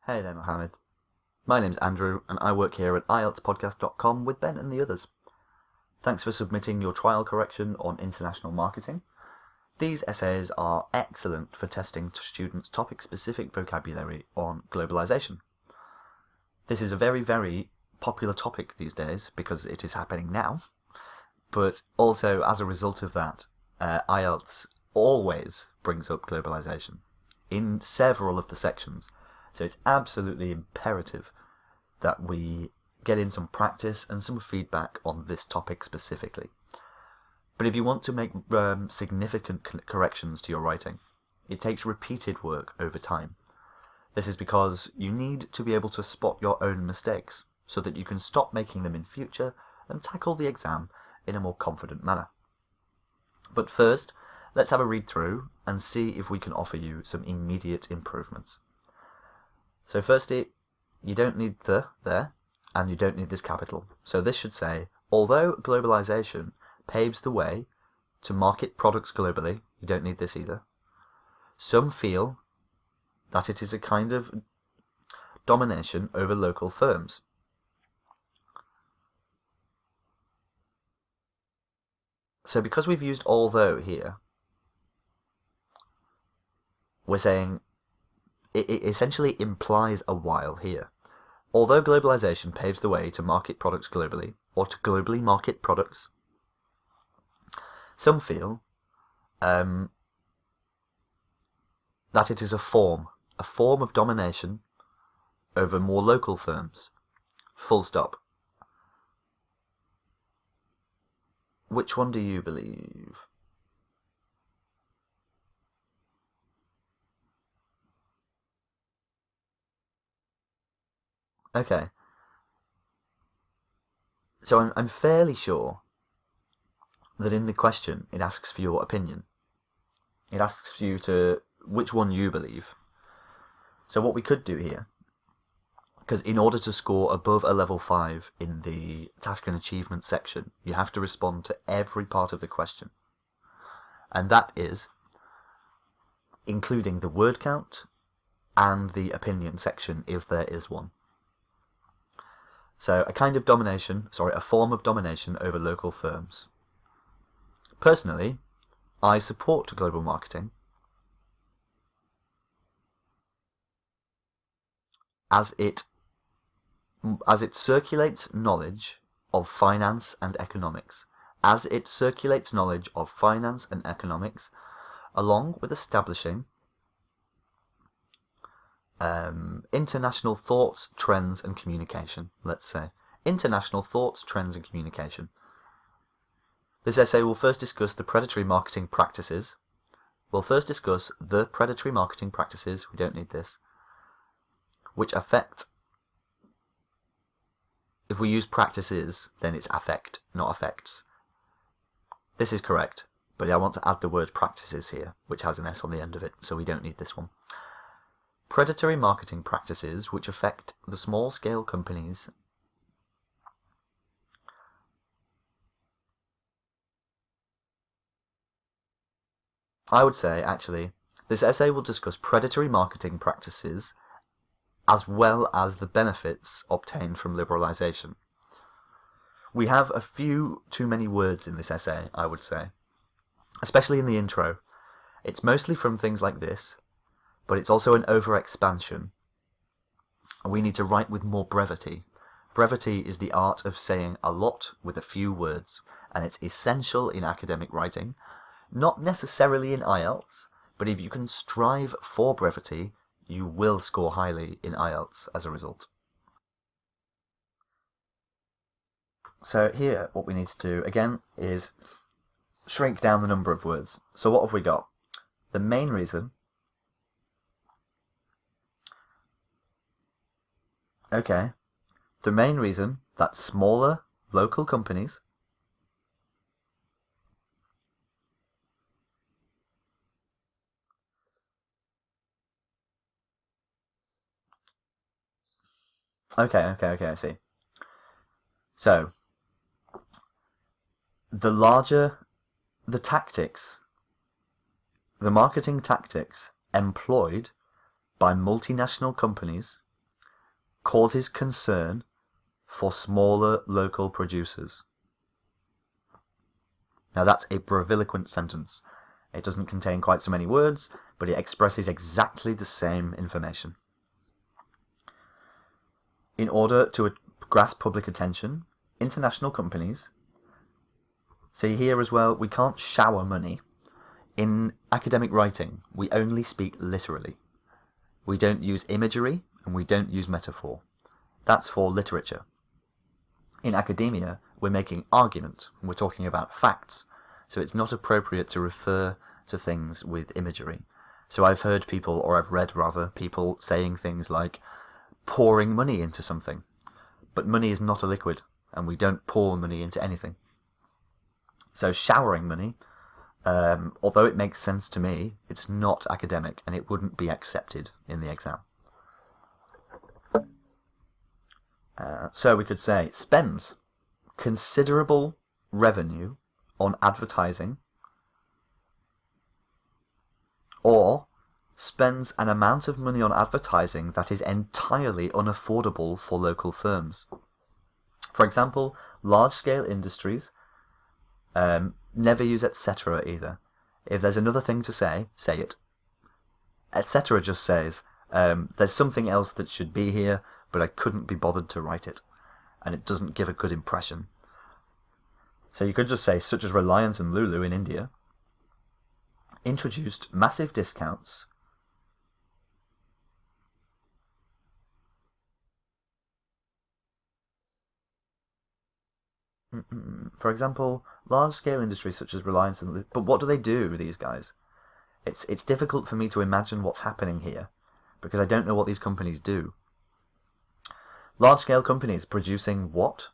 Hey there, Mohamed. My name's Andrew, and I work here at IELTSpodcast.com with Ben and the others. Thanks for submitting your trial correction on international marketing. These essays are excellent for testing students' topic-specific vocabulary on globalization. This is a very, very popular topic these days because it is happening now, but also as a result of that, IELTS always brings up globalization in several of the sections. So it's absolutely imperative that we get in some practice and some feedback on this topic specifically. But if you want to make significant corrections to your writing, it takes repeated work over time. This is because you need to be able to spot your own mistakes so that you can stop making them in future and tackle the exam in a more confident manner. But first, let's have a read through and see if we can offer you some immediate improvements. So firstly, you don't need the there, and you don't need this capital. So this should say, although globalization paves the way to market products globally, you don't need this either, some feel that it is a kind of domination over local firms. So because we've used although here, we're saying it essentially implies a while here. Although globalization paves the way to market products globally, or to globally market products, some feel that it is a form of domination over more local firms. Full stop. Which one do you believe? Okay. So I'm fairly sure that in the question it asks for your opinion. It asks you to which one you believe. So what we could do here, because in order to score above a level 5 in the task and achievement section, you have to respond to every part of the question. And that is including the word count and the opinion section if there is one. So a form of domination over local firms. Personally, I support global marketing as it circulates knowledge of finance and economics. As it circulates knowledge of finance and economics, along with establishing international thoughts, trends, and communication, let's say. International thoughts, trends, and communication. This essay will first discuss the predatory marketing practices. We don't need this, which affect. If we use practices, then it's affect, not effects. This is correct, but I want to add the word practices here, which has an S on the end of it, so we don't need this one. Predatory marketing practices which affect the small-scale companies I would say, actually, this essay will discuss predatory marketing practices as well as the benefits obtained from liberalization. We have a few too many words in this essay, I would say, especially in the intro. It's mostly from things like this, but it's also an over-expansion. We need to write with more brevity. Brevity is the art of saying a lot with a few words, and it's essential in academic writing, not necessarily in IELTS, but if you can strive for brevity, you will score highly in IELTS as a result. So here, what we need to do, again, is shrink down the number of words. So what have we got? The main reason. Okay, the main reason that smaller local companies Okay, I see. So, the larger the tactics, the marketing tactics employed by multinational companies causes concern for smaller local producers. Now that's a breviloquent sentence. It doesn't contain quite so many words, but it expresses exactly the same information. In order to grasp public attention, international companies, see here as well, we can't shower money. In academic writing, we only speak literally. We don't use imagery and we don't use metaphor. That's for literature. In academia, we're making argument, and we're talking about facts, so it's not appropriate to refer to things with imagery. So I've heard people, or I've read rather, people saying things like pouring money into something. But money is not a liquid, and we don't pour money into anything. So showering money, although it makes sense to me, it's not academic, and it wouldn't be accepted in the exam. So we could say, spends considerable revenue on advertising, or spends an amount of money on advertising that is entirely unaffordable for local firms. For example, large-scale industries never use etc. either. If there's another thing to say it. Etc. just says, there's something else that should be here, but I couldn't be bothered to write it. And it doesn't give a good impression. So you could just say, such as Reliance and Lulu in India, introduced massive discounts for example, large-scale industries such as Reliance and Lulu. But what do they do, these guys? It's difficult for me to imagine what's happening here, because I don't know what these companies do. Large-scale companies producing what?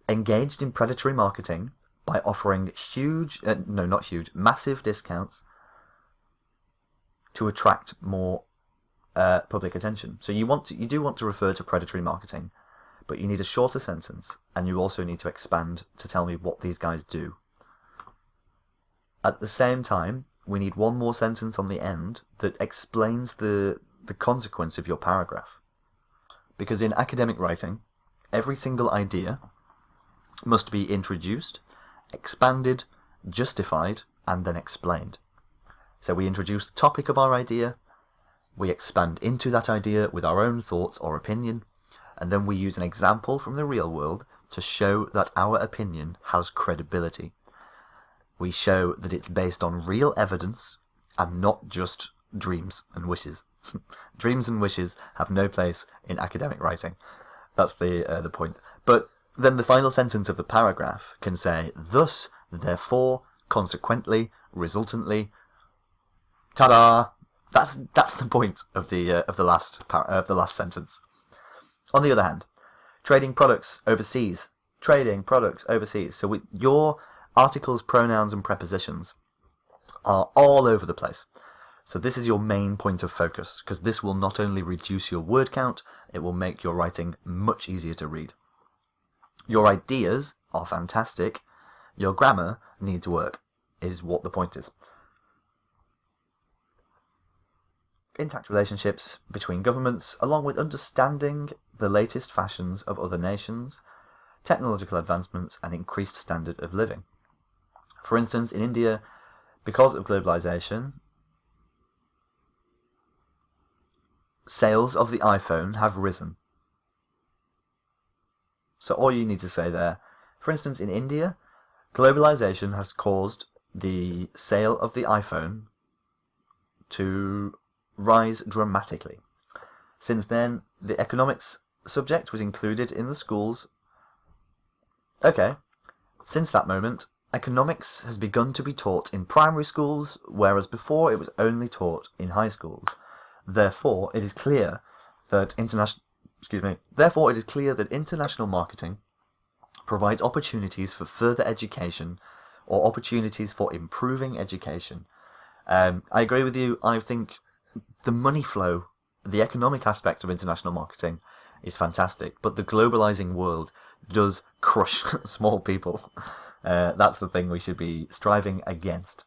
Engaged in predatory marketing by offering massive discounts to attract more public attention. So you do want to refer to predatory marketing, but you need a shorter sentence, and you also need to expand to tell me what these guys do. At the same time, we need one more sentence on the end that explains the consequence of your paragraph. Because in academic writing, every single idea must be introduced, expanded, justified, and then explained. So we introduce the topic of our idea, we expand into that idea with our own thoughts or opinion, and then we use an example from the real world to show that our opinion has credibility. We show that it's based on real evidence and not just dreams and wishes. Dreams and wishes have no place in academic writing. That's the point. But then the final sentence of the paragraph can say, thus, therefore, consequently, resultantly. Ta-da! That's the point of the last sentence. On the other hand, trading products overseas. So your articles, pronouns, and prepositions are all over the place. So this is your main point of focus, because this will not only reduce your word count, it will make your writing much easier to read. Your ideas are fantastic. Your grammar needs work, is what the point is. Intact relationships between governments, along with understanding the latest fashions of other nations, technological advancements, and increased standard of living. For instance, in India, because of globalization, sales of the iPhone have risen. So all you need to say there, for instance, in India, globalization has caused the sale of the iPhone to rise dramatically. Since then, the economics subject was included in the schools. Okay, since that moment, economics has begun to be taught in primary schools, whereas before it was only taught in high schools. Therefore, it is clear that international marketing provides opportunities for further education or opportunities for improving education. I agree with you. I think the money flow, the economic aspect of international marketing is fantastic, but the globalizing world does crush small people. That's the thing we should be striving against.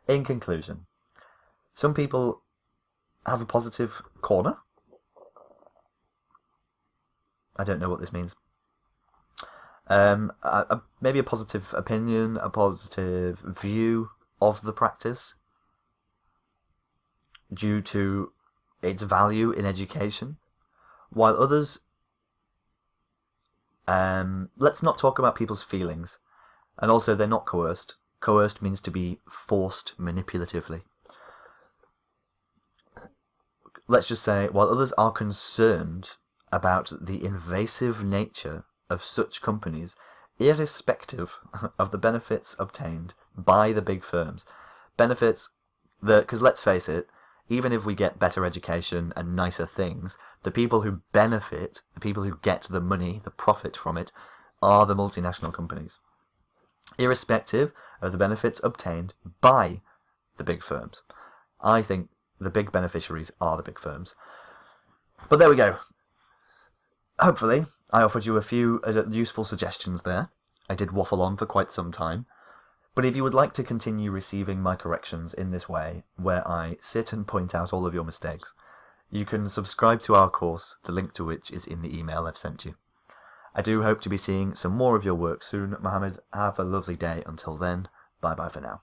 In conclusion, some people have a positive corner, I don't know what this means. Maybe a positive opinion, a positive view of the practice due to its value in education, while others, let's not talk about people's feelings, and also they're not coerced. Coerced means to be forced manipulatively. Let's just say, while others are concerned about the invasive nature of such companies, irrespective of the benefits obtained by the big firms, benefits that, because let's face it, even if we get better education and nicer things, the people who benefit, the people who get the money, the profit from it, are the multinational companies, irrespective of the benefits obtained by the big firms. I think the big beneficiaries are the big firms. But there we go. Hopefully, I offered you a few useful suggestions there. I did waffle on for quite some time. But if you would like to continue receiving my corrections in this way, where I sit and point out all of your mistakes, you can subscribe to our course, the link to which is in the email I've sent you. I do hope to be seeing some more of your work soon, Mohammed. Have a lovely day until then. Bye bye for now.